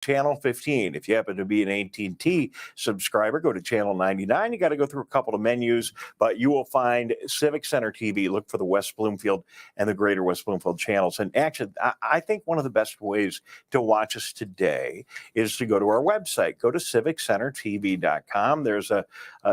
Channel 15. If you happen to be an AT&T subscriber, go to Channel 99. You got to go through a couple of menus, but you will find Civic Center TV. Look for the West Bloomfield and the Greater West Bloomfield channels. And actually, I think one of the best ways to watch us today is to go to our website. Go to civiccentertv.com. There's a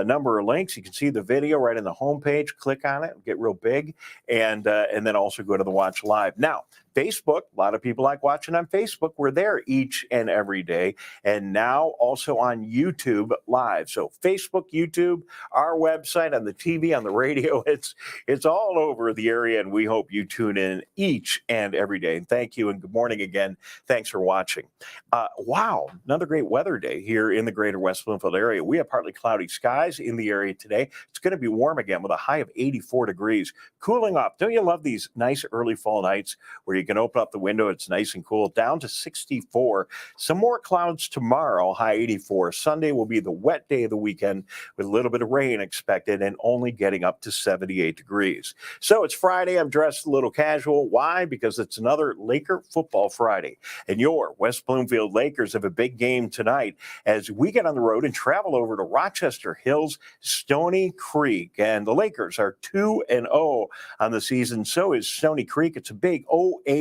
number of links. You can see the video right in the homepage. Click on it, get real big, and then also go to the Watch Live. Now, Facebook, a lot of people like watching on Facebook. We're there each and every day. And now also on YouTube Live. So Facebook, YouTube, our website, on the TV, on the radio, it's all over the area. And we hope you tune in each and every day. And thank you and good morning again. Thanks for watching. Wow, another great weather day here in the Greater West Bloomfield area. We have partly cloudy skies in the area today. It's going to be warm again with a high of 84 degrees. Cooling off. Don't you love these nice early fall nights where you can open up the window, it's nice and cool, down to 64. Some more clouds tomorrow, high 84. Sunday will be the wet day of the weekend with a little bit of rain expected and only getting up to 78 degrees. So it's Friday. I'm dressed a little casual. Why? Because it's another Laker football Friday. And your West Bloomfield Lakers have a big game tonight as we get on the road and travel over to Rochester Hills, Stony Creek. And the Lakers are 2-0 on the season. So is Stony Creek. It's a big OAA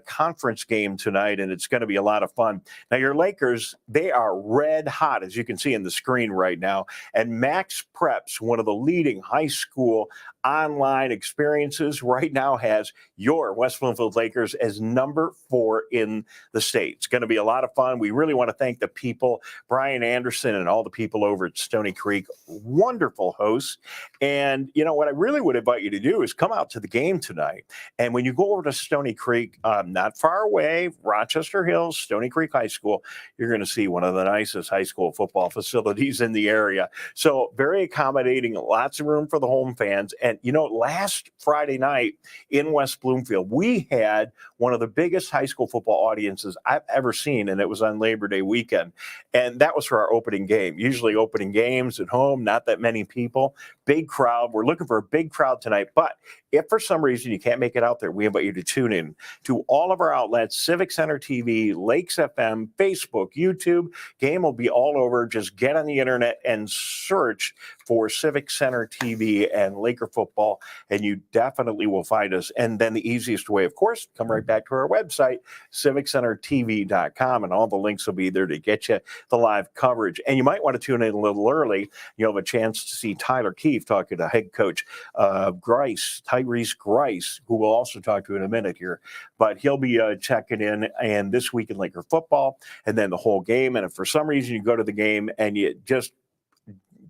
conference game tonight, and it's going to be a lot of fun. Now, your Lakers, they are red hot, as you can see in the screen right now. And Max Preps, one of the leading high school online experiences, right now has your West Bloomfield Lakers as number 4 in the state. It's going to be a lot of fun. We really want to thank the people, Brian Anderson and all the people over at Stony Creek, wonderful hosts. And, you know, what I really would invite you to do is come out to the game tonight. And when you go over to Stony Creek, not far away, Rochester Hills, Stony Creek High School, you're going to see one of the nicest high school football facilities in the area. So very accommodating, lots of room for the home fans. And, you know, last Friday night in West Bloomfield, we had one of the biggest high school football audiences I've ever seen, and it was on Labor Day weekend. And that was for our opening game. Usually opening games at home, not that many people, big crowd. We're looking for a big crowd tonight. But if for some reason you can't make it out there, we invite you to tune in to all of our outlets, Civic Center TV, Lakes FM, Facebook, YouTube. Game will be all over. Just get on the internet and search for Civic Center TV and Laker football, and you definitely will find us. And then the easiest way, of course, come right back to our website, civiccentertv.com, and all the links will be there to get you the live coverage. And you might want to tune in a little early. You'll have a chance to see Tyler Keefe talking to head coach Tyrese Grice, who we'll also talk to in a minute here. But he'll be checking in and this week in Laker football and then the whole game. And if for some reason you go to the game and you just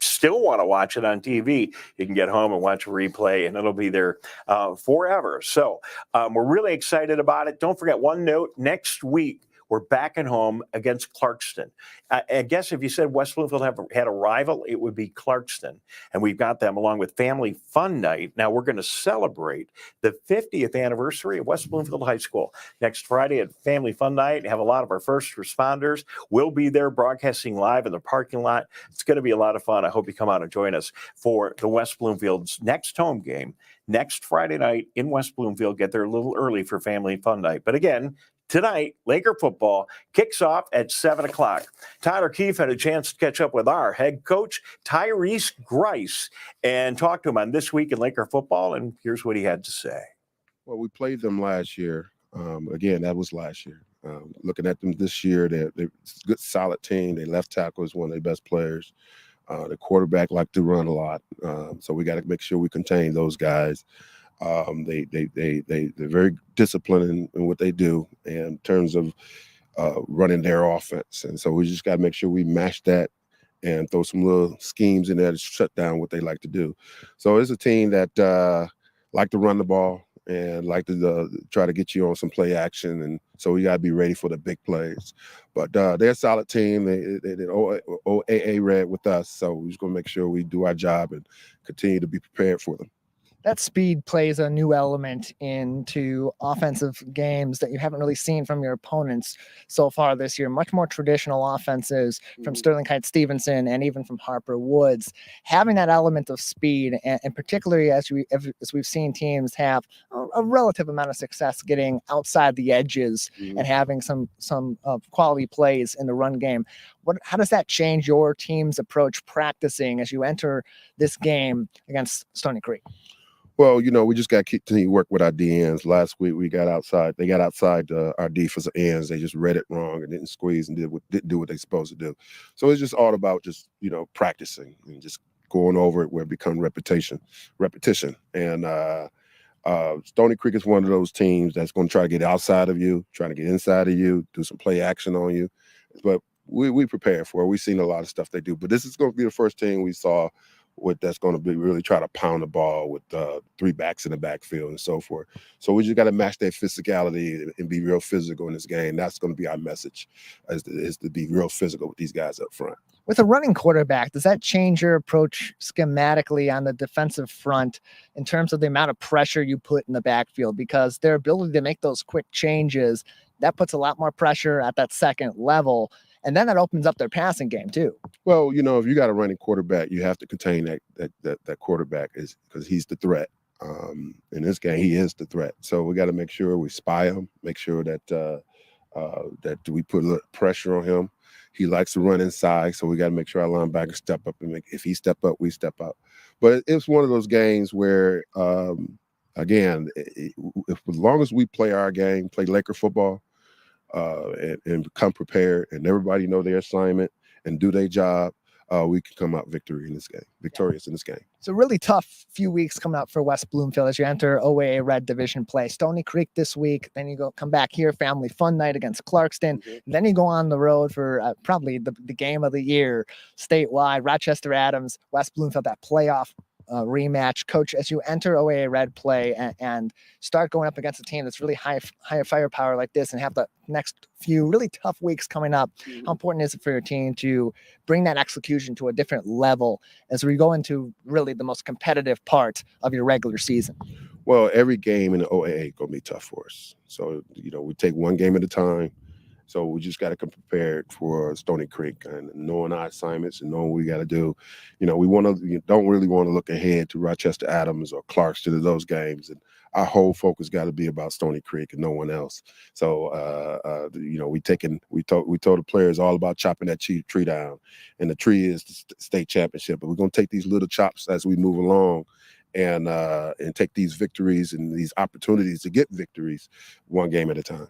still want to watch it on TV, you can get home and watch a replay, and it'll be there forever. So we're really excited about it. Don't forget one note, next week, we're back at home against Clarkston. I guess if you said West Bloomfield had a rival, it would be Clarkston. And we've got them along with Family Fun Night. Now we're going to celebrate the 50th anniversary of West Bloomfield High School next Friday at Family Fun Night. Have a lot of our first responders. We'll be there broadcasting live in the parking lot. It's going to be a lot of fun. I hope you come out and join us for the West Bloomfield's next home game next Friday night in West Bloomfield. Get there a little early for Family Fun Night. But again, tonight, Laker football kicks off at 7 o'clock. Tyler Keefe had a chance to catch up with our head coach, Tyrese Grice, and talk to him on This Week in Laker Football, and here's what he had to say. Well, we played them last year. Again, that was last year. Looking at them this year, they're a good, solid team. Their left tackle is one of their best players. The quarterback like to run a lot, so we got to make sure we contain those guys. They're very disciplined in what they do in terms of running their offense, and so we just got to make sure we match that and throw some little schemes in there to shut down what they like to do. So it's a team that like to run the ball and like to try to get you on some play action, and so we got to be ready for the big plays. But they're a solid team. They're OAA red with us, so we're just going to make sure we do our job and continue to be prepared for them. that speed plays a new element into offensive games that you haven't really seen from your opponents so far this year. Much more traditional offenses from Sterling Kite Stevenson and even from Harper Woods. Having that element of speed, and particularly as we've seen teams have a relative amount of success getting outside the edges and having some quality plays in the run game. How does that change your team's approach practicing as you enter this game against Stony Creek? Well, we just got to continue to work with our DNs. Last week we got outside. They got outside our defensive ends. They just read it wrong and didn't squeeze and didn't do what they supposed to do. So it's just all about just practicing and just going over it where it becomes repetition. And Stony Creek is one of those teams that's going to try to get outside of you, trying to get inside of you, do some play action on you. But we prepared for it. We've seen a lot of stuff they do. But this is going to be the first team we saw that's going to be really try to pound the ball with 3 backs in the backfield and so forth. So we just got to match that physicality and be real physical in this game. That's going to be our message, is to be real physical with these guys up front. With a running quarterback, does that change your approach schematically on the defensive front in terms of the amount of pressure you put in the backfield? Because their ability to make those quick changes, that puts a lot more pressure at that second level. And then that opens up their passing game too. Well, if you got a running quarterback, you have to contain that quarterback because he's the threat. In this game, he is the threat. So we got to make sure we spy him, make sure that that we put a little pressure on him. He likes to run inside, so we got to make sure our linebackers step up and if he step up, we step up. But it's one of those games where, again, as long as we play our game, play Laker football, and come prepared, and everybody know their assignment and do their job, we can come out victorious in this game. It's a really tough few weeks coming up for West Bloomfield as you enter OAA Red Division play. Stony Creek this week, then you come back here, family fun night against Clarkston. Then you go on the road for probably the game of the year statewide, Rochester Adams, West Bloomfield, that playoff rematch. Coach, as you enter OAA Red play and start going up against a team that's really high firepower like this and have the next few really tough weeks coming up, how important is it for your team to bring that execution to a different level as we go into really the most competitive part of your regular season? Well, every game in the OAA is going to be tough for us. So, we take one game at a time. So we just got to come prepared for Stony Creek and knowing our assignments and knowing what we got to do. We don't really want to look ahead to Rochester Adams or Clarkston, those games. And our whole focus got to be about Stony Creek and no one else. So, we told the players all about chopping that tree down, and the tree is the state championship. But we're going to take these little chops as we move along and take these victories and these opportunities to get victories one game at a time.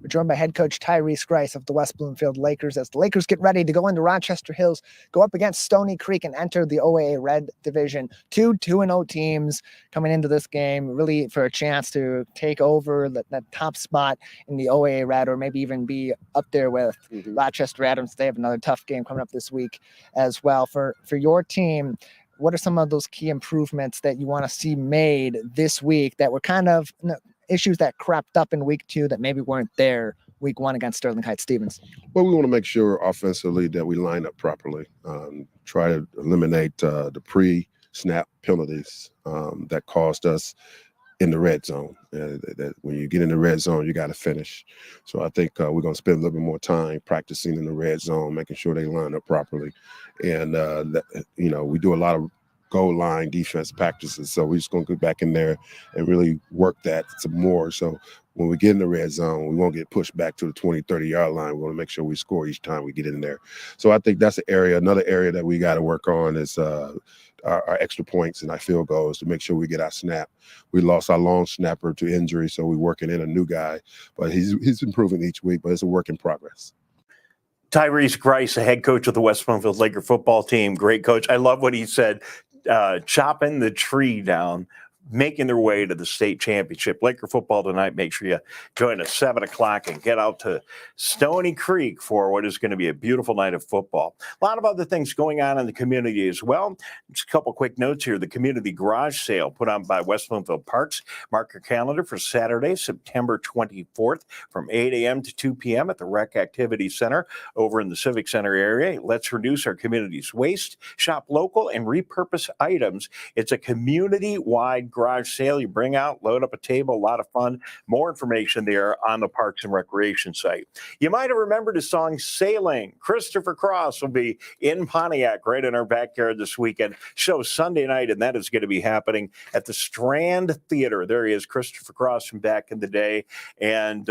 We're joined by head coach Tyrese Grice of the West Bloomfield Lakers as the Lakers get ready to go into Rochester Hills, go up against Stony Creek and enter the OAA Red Division. 2-0 teams coming into this game, really for a chance to take over that top spot in the OAA Red, or maybe even be up there with Rochester Adams. They have another tough game coming up this week as well. For your team, what are some of those key improvements that you want to see made this week that were kind of issues that crept up in week 2 that maybe weren't there week 1 against Sterling Heights Stevens? Well, we want to make sure offensively that we line up properly, try to eliminate the pre-snap penalties that cost us in the red zone. That when you get in the red zone, you got to finish. So I think we're going to spend a little bit more time practicing in the red zone, making sure they line up properly. And, we do a lot of goal line defense practices. So we're just going to go back in there and really work that some more. So when we get in the red zone, we won't get pushed back to the 20, 30-yard line. We want to make sure we score each time we get in there. So I think that's another area that we got to work on is our extra points and our field goals to make sure we get our snap. We lost our long snapper to injury, so we're working in a new guy. But he's improving each week, but it's a work in progress. Tyrese Grice, the head coach of the West Bloomfield Laker football team. Great coach. I love what he said, chopping the tree down, making their way to the state championship. Laker football tonight. Make sure you join us 7 o'clock and get out to Stony Creek for what is going to be a beautiful night of football. A lot of other things going on in the community as well. Just a couple quick notes here. The community garage sale put on by West Bloomfield Parks. Mark your calendar for Saturday, September 24th from 8 a.m. to 2 p.m. at the Rec Activity Center over in the Civic Center area. Let's reduce our community's waste, shop local, and repurpose items. It's a community-wide garage sale. You bring out, load up a table, a lot of fun. More information there on the Parks and Recreation site. You might have remembered his song Sailing. Christopher Cross will be in Pontiac right in our backyard this weekend. Show Sunday night, and that is going to be happening at the Strand Theater. There he is, Christopher Cross from back in the day, and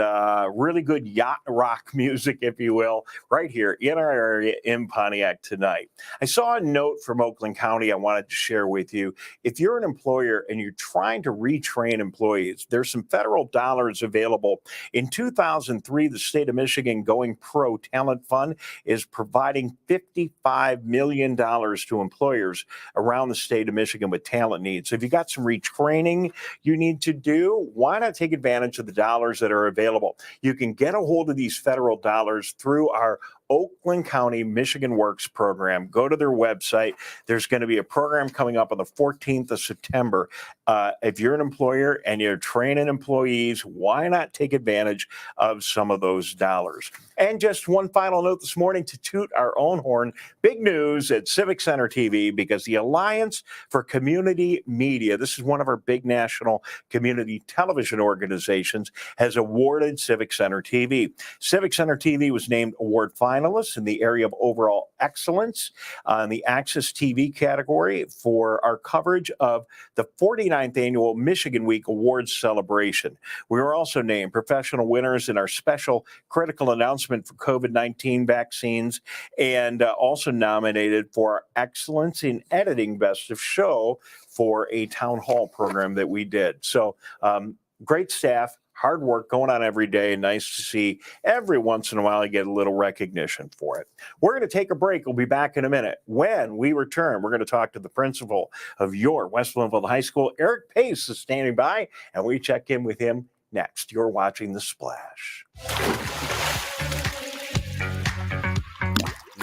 really good yacht rock music, if you will, right here in our area in Pontiac tonight. I saw a note from Oakland County I wanted to share with you. If you're an employer and you're trying to retrain employees, there's some federal dollars available. In 2003, the state of Michigan Going Pro Talent Fund is providing $55 million to employers around the state of Michigan with talent needs. So if you got some retraining you need to do, why not take advantage of the dollars that are available? You can get a hold of these federal dollars through our Oakland County Michigan Works program. Go to their website. There's going to be a program coming up on the 14th of September. If you're an employer and you're training employees, why not take advantage of some of those dollars? And just one final note this morning to toot our own horn. Big news at Civic Center TV, because the Alliance for Community Media, this is one of our big national community television organizations, has awarded Civic Center TV. Civic Center TV was named award finalists in the area of overall excellence in the Access TV category for our coverage of the 49th annual Michigan Week Awards celebration. We were also named professional winners in our special critical announcement for COVID-19 vaccines, and also nominated for excellence in editing best of show for a town hall program that we did. So great staff. Hard work going on every day. Nice to see every once in a while you get a little recognition for it. We're going to take a break. We'll be back in a minute. When we return, we're going to talk to the principal of your West Bloomfield High School. Eric Pace is standing by, and we check in with him next. You're watching The Splash.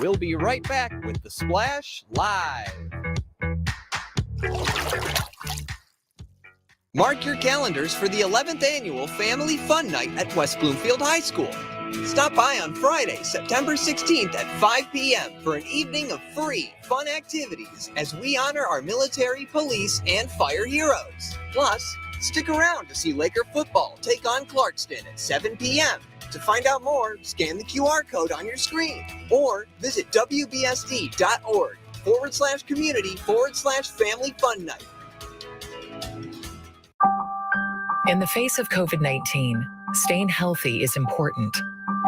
We'll be right back with The Splash Live. Mark your calendars for the 11th annual Family Fun Night at West Bloomfield High School. Stop by on Friday, September 16th at 5 p.m. for an evening of free, fun activities as we honor our military, police, and fire heroes. Plus, stick around to see Laker football take on Clarkston at 7 p.m. To find out more, scan the QR code on your screen or visit wbsd.org/community/Family Fun Night. In the face of COVID-19, staying healthy is important.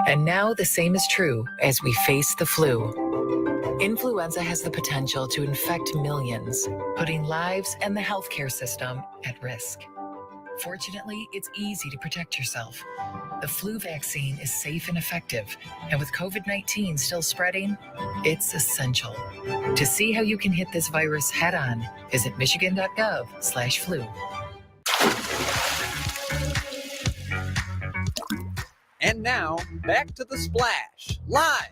And now the same is true as we face the flu. Influenza has the potential to infect millions, putting lives and the healthcare system at risk. Fortunately, it's easy to protect yourself. The flu vaccine is safe and effective, and with COVID-19 still spreading, it's essential. To see how you can hit this virus head on, visit michigan.gov/flu. And now, back to The Splash Live.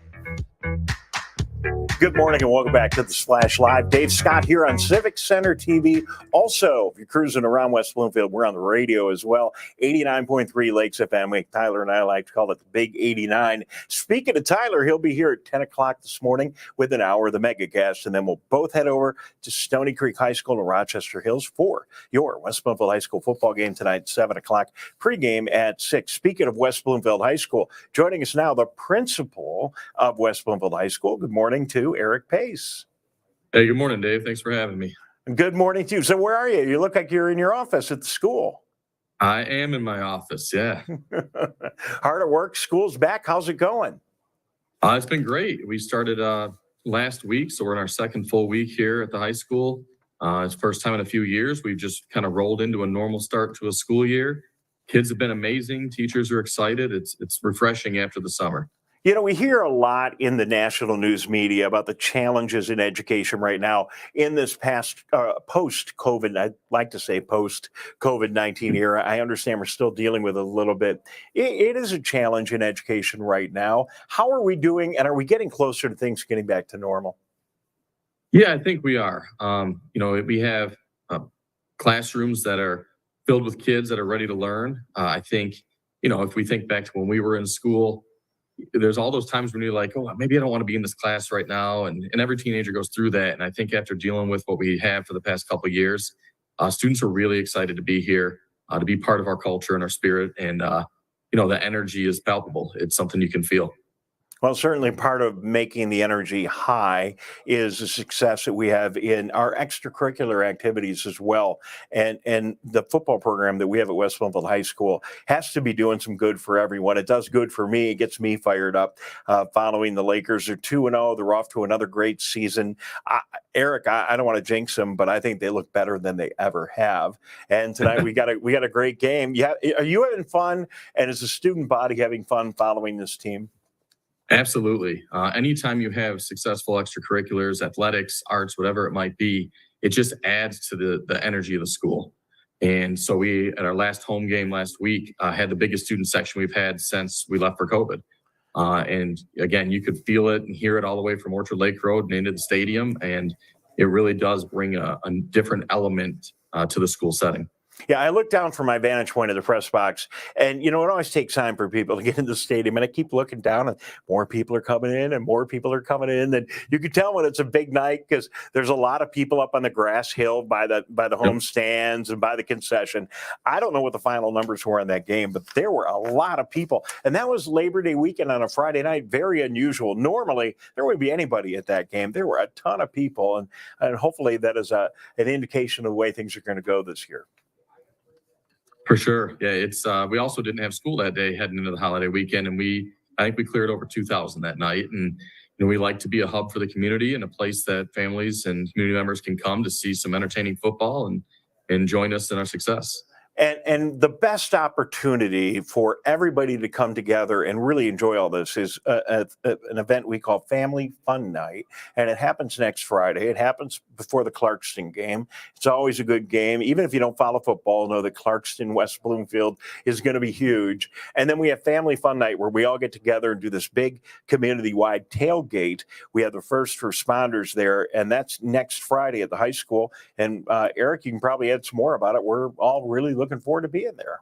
Good morning and welcome back to The Splash Live. Dave Scott here on Civic Center TV. Also, if you're cruising around West Bloomfield, we're on the radio as well. 89.3 Lakes FM. Tyler and I like to call it the Big 89. Speaking of Tyler, he'll be here at 10 o'clock this morning with an hour of the Megacast, and then we'll both head over to Stony Creek High School in Rochester Hills for your West Bloomfield High School football game tonight at 7 o'clock. Pregame at 6. Speaking of West Bloomfield High School, joining us now, the principal of West Bloomfield High School. Good morning to Eric Pace. Hey, good morning, Dave. Thanks for having me. Good morning to you. So where are you? You look like you're in your office at the school. I am in my office, yeah. Hard at work. School's back. How's it going? It's been great. We started last week, so we're in our second full week here at the high school. It's first time in a few years. We've just kind of rolled into a normal start to a school year. Kids have been amazing. Teachers are excited. It's refreshing after the summer. You know, we hear a lot in the national news media about the challenges in education right now in this past post-COVID, I'd like to say post-COVID-19 era. I understand we're still dealing with it a little bit. It is a challenge in education right now. How are we doing, and are we getting closer to things getting back to normal? Yeah, I think we are. We have classrooms that are filled with kids that are ready to learn. I think, if we think back to when we were in school, there's all those times when you're like, oh, maybe I don't want to be in this class right now. And every teenager goes through that. And I think after dealing with what we have for the past couple of years, Students are really excited to be here, to be part of our culture and our spirit. And, the energy is palpable. It's something you can feel. Well, certainly part of making the energy high is the success that we have in our extracurricular activities as well. And the football program that we have at West Bloomfield High School has to be doing some good for everyone. It does good for me. It gets me fired up. Following the Lakers, they're 2-0. They're off to another great season. Eric, I don't want to jinx them, but I think they look better than they ever have. And tonight we got a great game. Yeah, are you having fun? And is the student body having fun following this team? Absolutely. Anytime you have successful extracurriculars, athletics, arts, whatever it might be, it just adds to the energy of the school. And so we, at our last home game last week, had the biggest student section we've had since we left for COVID. And again, you could feel it and hear it all the way from Orchard Lake Road and into the stadium. And it really does bring a different element to the school setting. Yeah, I look down from my vantage point of the press box, and it always takes time for people to get into the stadium. And I keep looking down, and more people are coming in, and more people are coming in. And you can tell when it's a big night because there's a lot of people up on the grass hill by the home stands and by the concession. I don't know what the final numbers were on that game, but there were a lot of people, and that was Labor Day weekend on a Friday night. Very unusual. Normally, there wouldn't be anybody at that game. There were a ton of people, and hopefully that is an indication of the way things are going to go this year. For sure. Yeah, it's we also didn't have school that day heading into the holiday weekend, and I think we cleared over 2,000 that night. And we like to be a hub for the community and a place that families and community members can come to see some entertaining football and join us in our success. And the best opportunity for everybody to come together and really enjoy all this is an event we call Family Fun Night. And it happens next Friday. It happens before the Clarkston game. It's always a good game. Even if you don't follow football, know that Clarkston, West Bloomfield is going to be huge. And then we have Family Fun Night where we all get together and do this big community-wide tailgate. We have the first responders there, and that's next Friday at the high school. And Eric, you can probably add some more about it. We're all really looking forward to being there.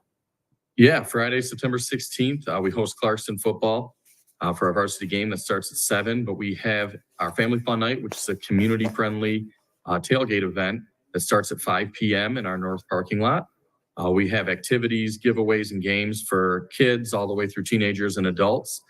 Yeah, Friday, September 16th, we host Clarkston football for our varsity game that starts at 7. But we have our Family Fun Night, which is a community-friendly tailgate event that starts at 5 p.m. in our north parking lot. We have activities, giveaways, and games for kids all the way through teenagers and adults.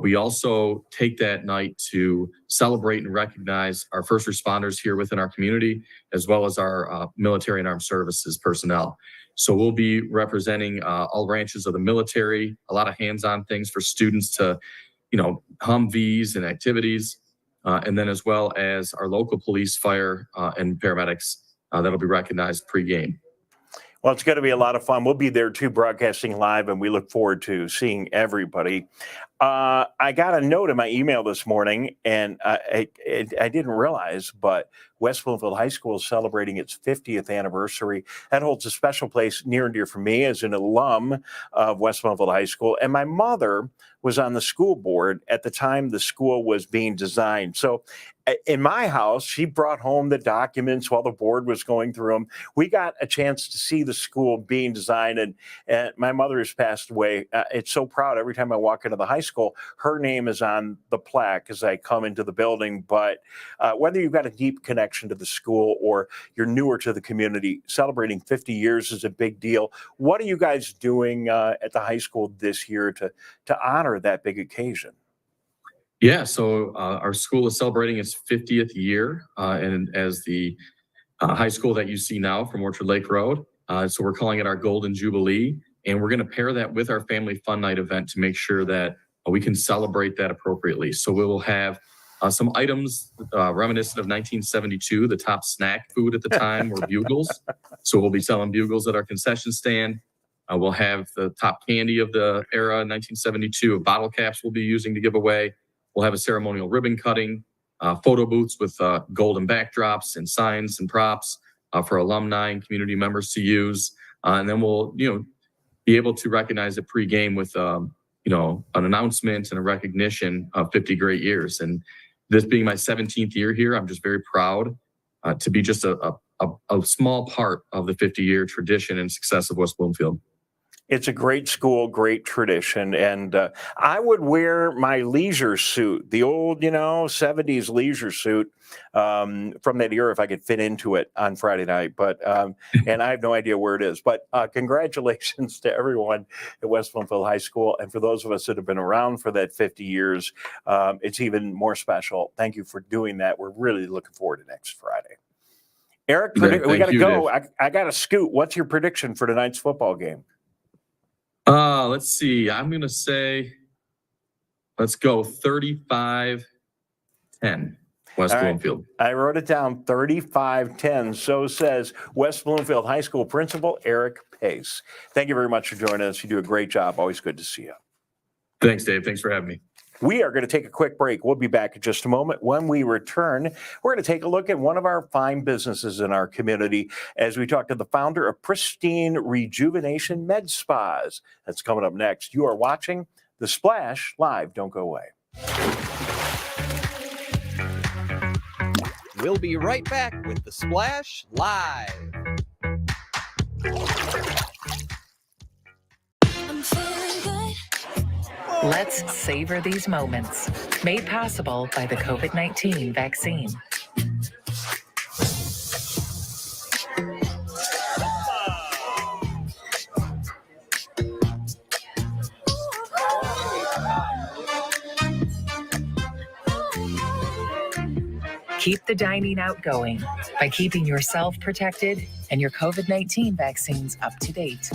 We also take that night to celebrate and recognize our first responders here within our community, as well as our military and armed services personnel. So we'll be representing all branches of the military, a lot of hands-on things for students to, Humvees and activities, and then as well as our local police, fire, and paramedics that'll be recognized pre-game. Well, it's going to be a lot of fun. We'll be there too, broadcasting live, and we look forward to seeing everybody. I got a note in my email this morning, and I didn't realize, but West Bloomfield High School is celebrating its 50th anniversary. That holds a special place near and dear for me as an alum of West Bloomfield High School. And my mother was on the school board at the time the school was being designed. So in my house, she brought home the documents while the board was going through them. We got a chance to see the school being designed, and my mother has passed away. It's so proud every time I walk into the high school, her name is on the plaque as I come into the building. But whether you've got a deep connection to the school or you're newer to the community, celebrating 50 years is a big deal. What are you guys doing at the high school this year to honor that big occasion? Yeah, so our school is celebrating its 50th year, and as the high school that you see now from Orchard Lake Road. So we're calling it our Golden Jubilee, and we're going to pair that with our Family Fun Night event to make sure that we can celebrate that appropriately. So we will have some items reminiscent of 1972. The top snack food at the time were bugles. So we'll be selling bugles at our concession stand. We'll have the top candy of the era, 1972, bottle caps we'll be using to give away. We'll have a ceremonial ribbon cutting, photo booths with golden backdrops and signs and props for alumni and community members to use. And then we'll, be able to recognize it pre-game with, an announcement and a recognition of 50 great years. And this being my 17th year here, I'm just very proud to be just a small part of the 50-year tradition and success of West Bloomfield. It's a great school, great tradition. And I would wear my leisure suit, the old, 70s leisure suit from that era if I could fit into it on Friday night. But and I have no idea where it is. But congratulations to everyone at West Bloomfield High School. And for those of us that have been around for that 50 years, it's even more special. Thank you for doing that. We're really looking forward to next Friday. Eric, we got to go. I got to scoot. What's your prediction for tonight's football game? Let's see. I'm going to say, let's go 35-10, West Bloomfield. I wrote it down, 35-10. So says West Bloomfield High School principal Eric Pace. Thank you very much for joining us. You do a great job. Always good to see you. Thanks, Dave. Thanks for having me. We are going to take a quick break. We'll be back in just a moment. When we return, we're going to take a look at one of our fine businesses in our community as we talk to the founder of Pristine Rejuvenation Med Spas. That's coming up next. You are watching The Splash Live. Don't go away. We'll be right back with The Splash Live. I'm feeling good. Let's savor these moments. Made possible by the COVID-19 vaccine. Keep the dining out going by keeping yourself protected and your COVID-19 vaccines up to date.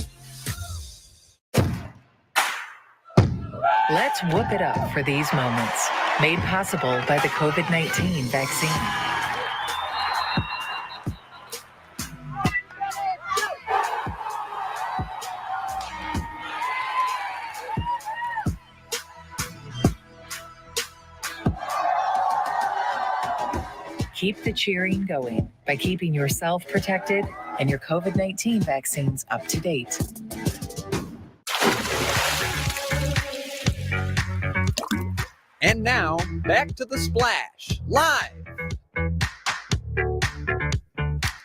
Let's whoop it up for these moments. Made possible by the COVID-19 vaccine. Keep the cheering going by keeping yourself protected and your COVID-19 vaccines up to date. And now, back to The Splash Live.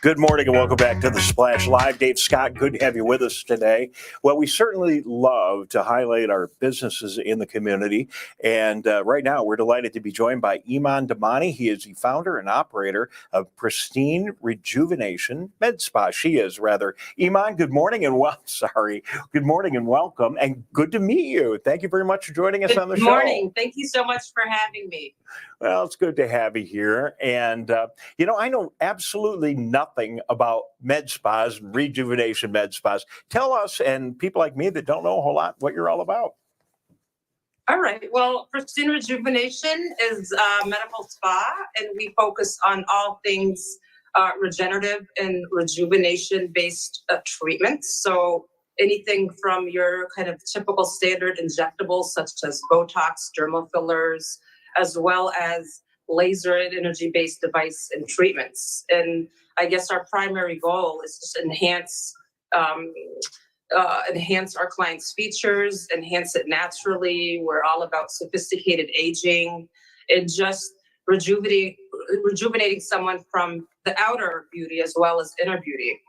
Good morning and welcome back to The Splash Live. Dave Scott, good to have you with us today. Well, we certainly love to highlight our businesses in the community. And right now, we're delighted to be joined by Iman Damani. He is the founder and operator of Pristine Rejuvenation Med Spa. She is, rather. Iman, good morning and good morning and welcome. And good to meet you. Thank you very much for joining us on the show. Good morning. Thank you so much for having me. Well, it's good to have you here. And, I know absolutely nothing about med spas and rejuvenation med spas. Tell us, and people like me that don't know a whole lot, what you're all about. All right. Well, Pristine Rejuvenation is a medical spa, and we focus on all things regenerative and rejuvenation-based treatments. So anything from your kind of typical standard injectables, such as Botox, dermal fillers, as well as laser and energy-based device and treatments. And I guess our primary goal is to enhance our clients' features, enhance it naturally. We're all about sophisticated aging and just rejuvenating someone from the outer beauty as well as inner beauty.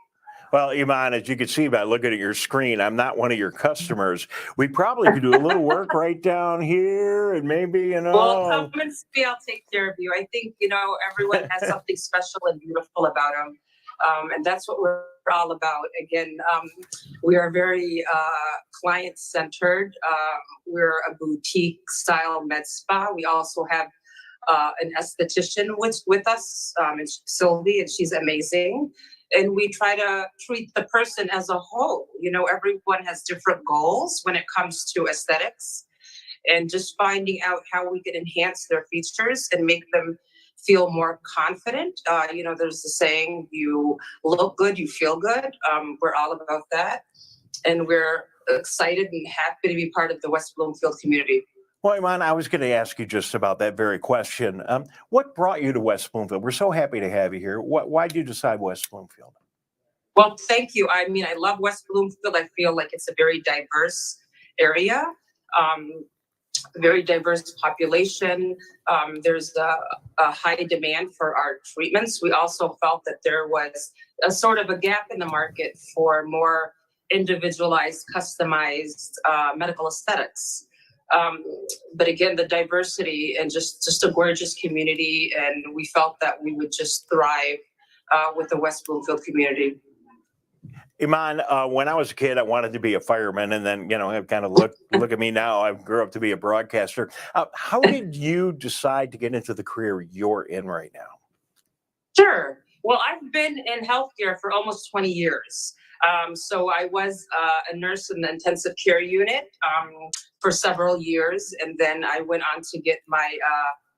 Well, Iman, as you can see by looking at your screen, I'm not one of your customers. We probably could do a little work right down here and maybe, Well, come and see, I'll take care of you. I think, everyone has something special and beautiful about them. And that's what we're all about. Again, we are very client-centered. We're a boutique-style med spa. We also have an esthetician with us, and Sylvie, and she's amazing. And we try to treat the person as a whole. Everyone has different goals when it comes to aesthetics, and just finding out how we can enhance their features and make them feel more confident. There's the saying, you look good, you feel good. We're all about that. And we're excited and happy to be part of the West Bloomfield community. Well, Iman, I was going to ask you just about that very question. What brought you to West Bloomfield? We're so happy to have you here. Why did you decide West Bloomfield? Well, thank you. I mean, I love West Bloomfield. I feel like it's a very diverse area, very diverse population. There's a high demand for our treatments. We also felt that there was a sort of a gap in the market for more individualized, customized medical aesthetics. But again, the diversity and just a gorgeous community, and we felt that we would just thrive with the West Bloomfield community. Iman, when I was a kid, I wanted to be a fireman, and then I've kind of look at me now. I grew up to be a broadcaster. How did you decide to get into the career you're in right now? Sure. Well, I've been in healthcare for almost 20 years. So I was a nurse in the intensive care unit for several years, and then I went on to get my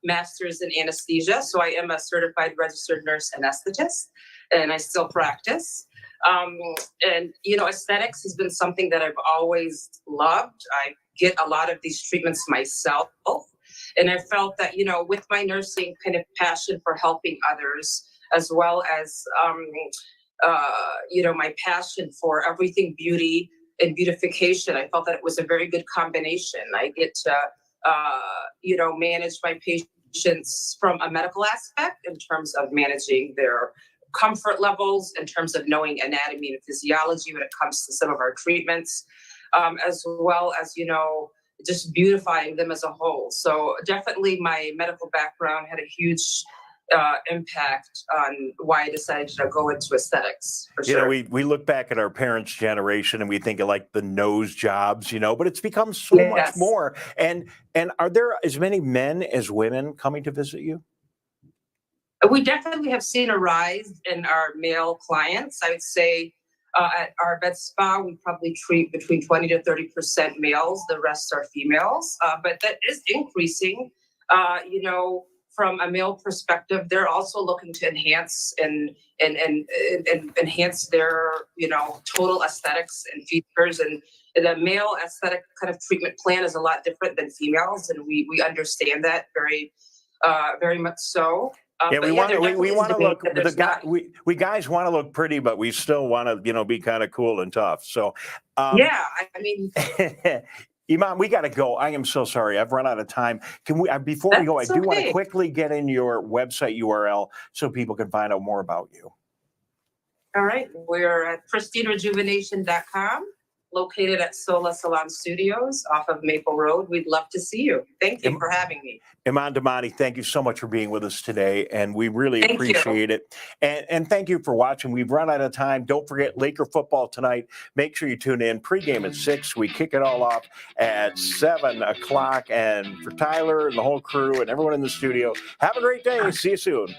master's in anesthesia. So I am a certified registered nurse anesthetist, and I still practice. And aesthetics has been something that I've always loved. I get a lot of these treatments myself, and I felt that with my nursing kind of passion for helping others, as well as my passion for everything beauty and beautification, I felt that it was a very good combination. I get to manage my patients from a medical aspect in terms of managing their comfort levels, in terms of knowing anatomy and physiology when it comes to some of our treatments, as well as just beautifying them as a whole. So definitely my medical background had a huge impact on why I decided to go into aesthetics. For sure. We look back at our parents' generation and we think of like the nose jobs, but it's become so much more. And are there as many men as women coming to visit you? We definitely have seen a rise in our male clients. I would say at our vet spa, we probably treat between 20 to 30% males. The rest are females, but that is increasing. From a male perspective, they're also looking to enhance and enhance their total aesthetics and features. And the male aesthetic kind of treatment plan is a lot different than females, and we understand that very much so. We want to look. We guys want to look pretty, but we still want to be kind of cool and tough. So Iman, we got to go. I am so sorry. I've run out of time. Can we, before we go, I do want to quickly get in your website URL so people can find out more about you. All right. We're at pristinerejuvenation.com, located at Sola Salon Studios off of Maple Road. We'd love to see you. Thank you for having me. Iman Damani, thank you so much for being with us today, and we really appreciate it. And thank you for watching. We've run out of time. Don't forget Laker football tonight. Make sure you tune in. Pregame at 6. We kick it all off at 7 o'clock. And for Tyler and the whole crew and everyone in the studio, have a great day. See you soon.